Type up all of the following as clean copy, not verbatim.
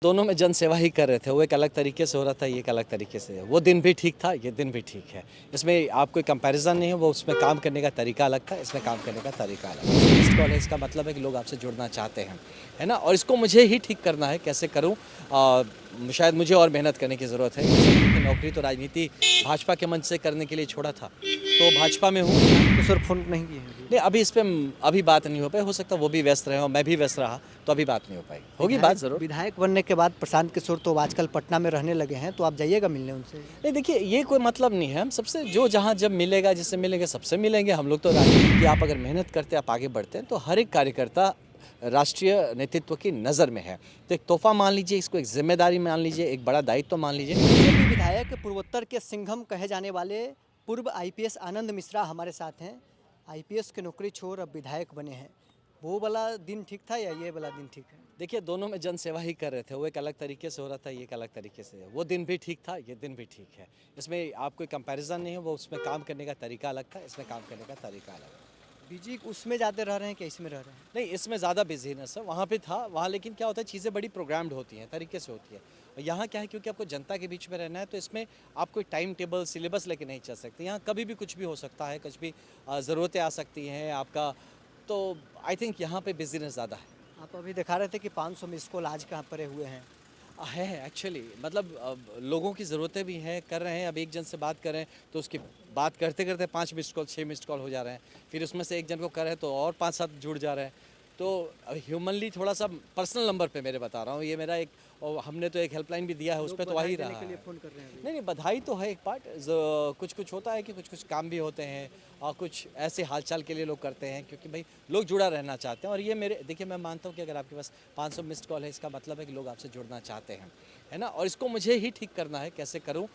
दोनों में जन सेवा ही कर रहे थे। वो एक अलग तरीके से हो रहा था, ये एक अलग तरीके से। वो दिन भी ठीक था, ये दिन भी ठीक है। इसमें आप कोई कंपैरिजन नहीं है, वो उसमें काम करने का तरीका अलग था, इसमें काम करने का तरीका अलग है। मिस्ड कॉल है, इसका मतलब है कि लोग आपसे जुड़ना चाहते हैं, है ना? और इसको मुझे ही ठीक करना है, कैसे करूँ? शायद मुझे और मेहनत करने की ज़रूरत है, क्योंकि नौकरी तो राजनीति भाजपा के मंच से करने के लिए छोड़ा था, तो भाजपा में हूँ। तो सर फ़ोन नहीं किए हैं अभी? नहीं, अभी इस पे अभी बात नहीं हो पाई। हो सकता है वो भी व्यस्त रहे और मैं भी व्यस्त रहा, तो अभी बात नहीं हो पाई। होगी बात ज़रूर। विधायक बनने के बाद प्रशांत किशोर तो आजकल पटना में रहने लगे हैं, तो आप जाइएगा मिलने उनसे? नहीं, देखिए, ये कोई मतलब नहीं है। हम सबसे जो जहाँ जब मिलेगा, जिससे मिलेंगे, सबसे मिलेंगे। हम लोग तो राजनीति की, आप अगर मेहनत करते हैं, आप आगे बढ़ते हैं, तो हर एक कार्यकर्ता राष्ट्रीय नेतृत्व की नज़र में है। तो एक तोहफ़ा मान लीजिए, इसको एक जिम्मेदारी मान लीजिए, एक बड़ा दायित्व मान लीजिए। बीजेपी विधायक पूर्वोत्तर के सिंघम कहे जाने वाले पूर्व आईपीएस आनंद मिश्रा हमारे साथ हैं। आईपीएस की नौकरी छोड़ अब विधायक बने हैं। वो वाला दिन ठीक था या ये वाला दिन ठीक है? देखिए, दोनों में जन सेवा ही कर रहे थे। वो एक अलग तरीके से हो रहा था, ये एक अलग तरीके से। वो दिन भी ठीक था, ये दिन भी ठीक है। इसमें आप कोई कंपैरिजन नहीं है, वो उसमें काम करने का तरीका अलग था, इसमें काम करने का तरीका अलग है। बीजी उसमें ज़्यादा रह रहे हैं कि इसमें रह रहे हैं? नहीं, इसमें ज़्यादा बिज़ीनेस है, वहाँ पे था। वहाँ लेकिन क्या होता है, चीज़ें बड़ी प्रोग्राम्ड होती हैं, तरीके से होती है। और यहाँ क्या है, क्योंकि आपको जनता के बीच में रहना है, तो इसमें आप कोई टाइम टेबल, सिलेबस लेके नहीं चल सकते। यहाँ कभी भी कुछ भी हो सकता है, कुछ भी ज़रूरतें आ सकती हैं आपका। तो आई थिंक यहाँ पे बिज़नेस ज़्यादा है। आप अभी दिखा रहे थे कि 500 मिस कॉल आज कहाँ पड़े हुए हैं। है एक्चुअली, मतलब लोगों की ज़रूरतें भी हैं, कर रहे हैं। अब एक जन से बात कर रहे हैं, तो उसकी बात करते करते 5 मिस्ड कॉल, 6 मिस्ड कॉल हो जा रहे हैं। फिर उसमें से एक जन को कर रहे हैं, तो और 5-7 जुड़ जा रहे हैं। तो ह्यूमनली थोड़ा सा पर्सनल नंबर पे मेरे बता रहा हूँ, ये मेरा एक, और हमने तो एक हेल्पलाइन भी दिया है, उस पर तो वही रहा के लिए है। फ़ोन कर रहे हैं अभी। नहीं नहीं, बधाई तो है एक पार्ट। कुछ कुछ होता है कि कुछ कुछ काम भी होते हैं, और कुछ ऐसे हालचाल के लिए लोग करते हैं, क्योंकि भाई लोग जुड़ा रहना चाहते हैं। और ये मेरे, देखिए, मैं मानता हूँ कि अगर आपके पास 500 मिस्ड कॉल है, इसका मतलब है कि लोग आपसे जुड़ना चाहते हैं, है ना? और इसको मुझे ही ठीक करना है, कैसे करूँ?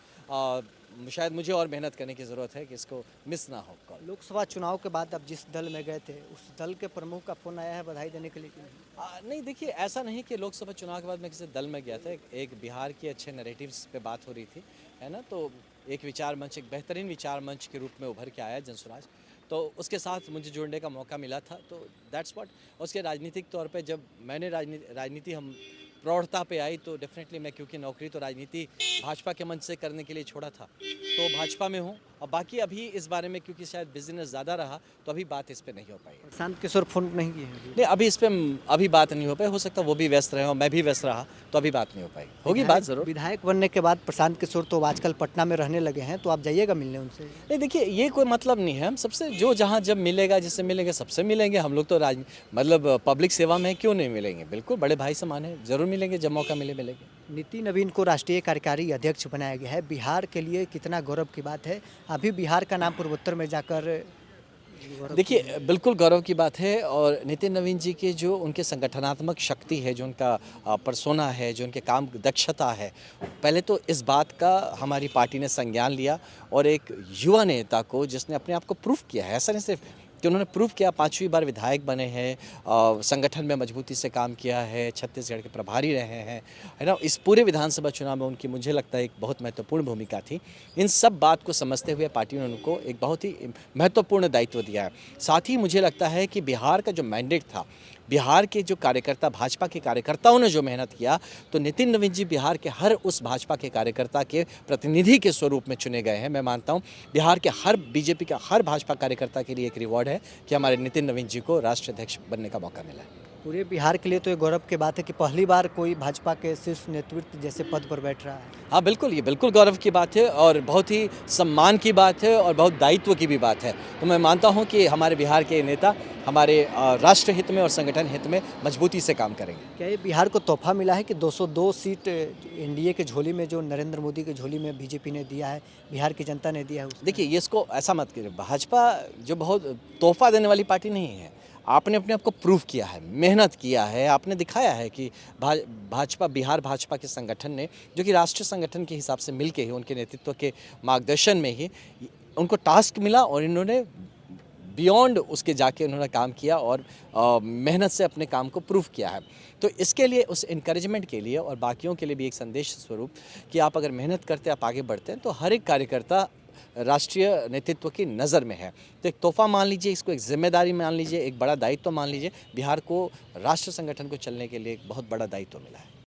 शायद मुझे और मेहनत करने की ज़रूरत है कि इसको मिस ना हो कॉल। लोकसभा चुनाव के बाद अब जिस दल में गए थे, उस दल के प्रमुख का फ़ोन आया है बधाई देने के लिए कि नहीं? नहीं, देखिए, ऐसा नहीं कि लोकसभा चुनाव के बाद मैं किसी दल में गया था। एक बिहार के अच्छे नैरेटिव्स पे बात हो रही थी, है ना? तो एक विचार मंच, एक बेहतरीन विचार मंच के रूप में उभर के आया जनसुराज। तो उसके साथ मुझे जुड़ने का मौका मिला था, तो दैट्स व्हाट। उसके राजनीतिक तौर पे जब मैंने राजनीति हम प्रौढ़ता पे आई, तो डेफिनेटली मैं, क्योंकि नौकरी तो राजनीति भाजपा के मंच से करने के लिए छोड़ा था, तो भाजपा में हूँ। और बाकी अभी इस बारे में, क्योंकि शायद बिज़नेस ज़्यादा रहा, तो अभी बात इस पे नहीं हो पाई। प्रशांत किशोर फ़ोन नहीं किए हैं अभी? नहीं, अभी इस पे अभी बात नहीं हो पाई। हो सकता है वो भी व्यस्त रहे और मैं भी व्यस्त रहा, तो अभी बात नहीं हो पाई। होगी बात ज़रूर। विधायक बनने के बाद प्रशांत किशोर तो आजकल पटना में रहने लगे हैं, तो आप जाइएगा मिलने उनसे? नहीं, देखिए, ये कोई मतलब नहीं है। हम सबसे जो जहाँ जब मिलेगा, जिससे मिलेंगे, सबसे मिलेंगे। हम लोग तो मतलब पब्लिक सेवा में हैं, क्यों नहीं मिलेंगे? बिल्कुल, बड़े भाई समान हैं, ज़रूर मिलेंगे, जब मौका मिलेंगे। नीतिन नवीन को राष्ट्रीय कार्यकारी अध्यक्ष बनाया गया है। बिहार के लिए कितना गौरव की बात है। अभी बिहार का नाम पूर्वोत्तर में जाकर गौरव देखिए, बिल्कुल गौरव की बात है। और नितिन नवीन जी के जो उनके संगठनात्मक शक्ति है, जो उनका पर्सोना है, जो उनके काम दक्षता है, पहले तो इस बात का हमारी पार्टी ने संज्ञान लिया। और एक युवा नेता को, जिसने अपने आप को प्रूफ किया है, ऐसा नहीं सिर्फ कि उन्होंने प्रूफ किया, 5वीं बार विधायक बने हैं, संगठन में मजबूती से काम किया है, छत्तीसगढ़ के प्रभारी रहे हैं, है ना? इस पूरे विधानसभा चुनाव में उनकी, मुझे लगता है, एक बहुत महत्वपूर्ण भूमिका थी। इन सब बात को समझते हुए पार्टी ने उनको एक बहुत ही महत्वपूर्ण दायित्व दिया है। साथ ही मुझे लगता है कि बिहार का जो मैंडेट था, बिहार के जो कार्यकर्ता, भाजपा के कार्यकर्ताओं ने जो मेहनत किया, तो नितिन नवीन जी बिहार के हर उस भाजपा के कार्यकर्ता के प्रतिनिधि के स्वरूप में चुने गए हैं। मैं मानता हूं बिहार के हर बीजेपी का हर भाजपा कार्यकर्ता के लिए एक रिवॉर्ड है कि हमारे नितिन नवीन जी को राष्ट्रीय अध्यक्ष बनने का मौका मिला है। पूरे बिहार के लिए तो ये गौरव की बात है कि पहली बार कोई भाजपा के शीर्ष नेतृत्व जैसे पद पर बैठ रहा है। हाँ, बिल्कुल, ये बिल्कुल गौरव की बात है, और बहुत ही सम्मान की बात है, और बहुत दायित्व की भी बात है। तो मैं मानता हूँ कि हमारे बिहार के नेता हमारे राष्ट्र हित में और संगठन हित में मजबूती से काम करेंगे। क्या ये बिहार को तोहफा मिला है कि 202 सीट एनडीए के झोली में, जो नरेंद्र मोदी के झोली में बीजेपी ने दिया है, बिहार की जनता ने दिया है उसमें? देखिए, ये इसको ऐसा मत करिए। भाजपा जो बहुत तोहफा देने वाली पार्टी नहीं है। आपने अपने आप को प्रूव किया है, मेहनत किया है, आपने दिखाया है कि भाजपा, बिहार भाजपा के संगठन ने, जो कि राष्ट्रीय संगठन के हिसाब से मिलके ही, उनके नेतृत्व के मार्गदर्शन में ही उनको टास्क मिला, और इन्होंने बियॉन्ड उसके जाके उन्होंने काम किया, और मेहनत से अपने काम को प्रूव किया है। तो इसके लिए, उस इनकरेजमेंट के लिए, और बाकियों के लिए भी एक संदेश स्वरूप कि आप अगर मेहनत करते हैं, आप आगे बढ़ते हैं, तो हर एक कार्यकर्ता राष्ट्रीय नेतृत्व की नज़र में है। तो एक तोहफ़ा मान लीजिए, इसको एक जिम्मेदारी मान लीजिए, एक बड़ा दायित्व मान लीजिए। बिहार को राष्ट्र संगठन को चलने के लिए एक बहुत बड़ा दायित्व मिला है।